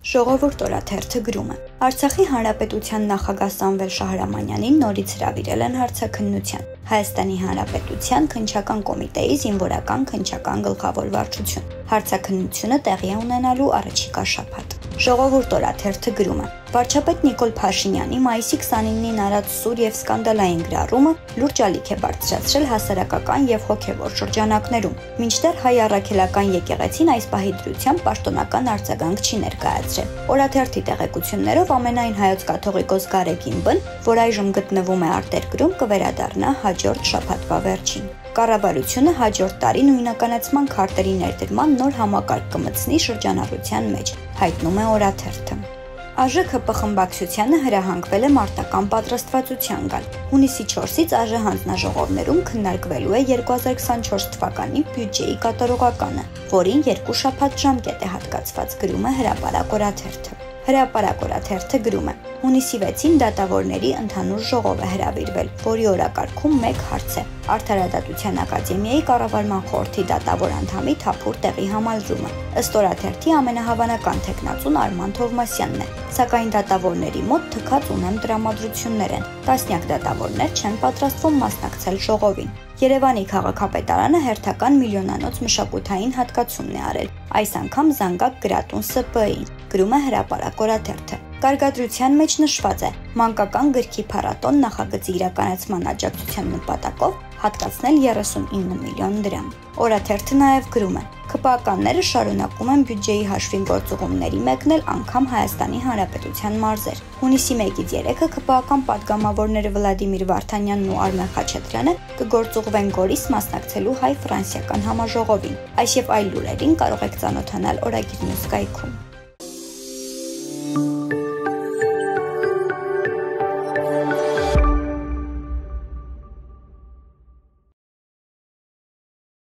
Ժողովուրդ օրաթերթը գրում է. Արցախի Հանրապետության նախագահ Սամվել Շահրամանյանին նորից հրավիրել են հարցաքննության։ Հայաստանի Հանրապետության քննչական կոմիտեի զինվորական քննչական գլխավոր վարչություն։ Հարցաքննությունը տեղի է ունենալու առաջիկա շաբաթ։ Ժողովուրդ օրաթերթը գրում է. Վարչապետ Նիկոլ Փաշինյանի մայիսի 29-ին արած սուր եւ սկանդալային գրառումը լուրջ ալիք է բարձրացրել հասարակական եւ հոգեվոր շրջանակներում։ Մինչդեռ հայ առաքելական եկեղեցին այս պահի դրությամբ պաշտոնական արձագանք չի ներկայացրել։ Օրաթերթի տեղեկություններով ամենայն հայոց կաթողիկոս Գարեգին Բ-ն, որ այժմ գտնվում է արտերկրում, կվերադառնա հաջորդ շաբաթվա վերջին։ Կառավարությունը հաջորդ տարի նույնականացման քարտերի ներդրման նոր համակարգ կմտցնի շրջանառության մեջ, հայտնում է օրաթերթը։ ԱԺՔՊ խմբակցությանը հրահանգվել է մարտական պատրաստվածության գալ։ Հունիսի 4-ից ԱԺ հանձնաժողովներում քննարկվելու է 2024 թվականի բյուջեի կատարողականը, որին 2 շաբաթ ժամկետ է հատկացված, գրում է Հրապարակ օրաթերթը։ Հրապարակ օրաթերթը գրում է. Հունիսի 6-ին դատավորների ընդհանուր ժողով է հրավիրվել, որի օրակարգում մեկ հարց է՝ Արդարադատության ակադեմիայի կառավարման խորհրդի դատավոր անդամի թափուր տեղի համալրումը։ Ըստ օրաթերթի ամենահավանական թեկնածուն Արման Թովմասյանն է, սակայն դատավորների մոտ թքած ունեմ տրամադրություններ են։ Տասնյակ դատավորներ չեն պատրաստվում մասնակցել ժողովին։ Երևանի քաղաքապետարանը հերթական միլիոնանոց մշակութային հատկացումն է արել, այս անգամ զանգակ գրատուն ՍՊԸ-ին, գրում է Հրապարակ օրաթերթը։ Կարգադրության մեջ նշված է մանկական գրքի փառատոն նախագծի իրականացման աջակցության նպատակով հատկացնել 39 միլիոն դրամ։ Օրաթերթը նաև գրում է. ՔՊԱ-կանները շարունակում են բյուջեի հաշվին գործուղումների մեկնել անգամ Հայաստանի Հանրապետության մարզեր։ Հունիսի 1-ից 3-ը ՔՊԱ-կան պատգամավորները Վլադիմիր Վարդանյանն ու Արմեն Խաչատրյանը կգործուղվեն Գորիս մասնակցելու հայ-ֆրանսիական համաժողովին։ Այս եւ այլ լուրերին կարող եք ծանոթանալ օրագիր News կայքում։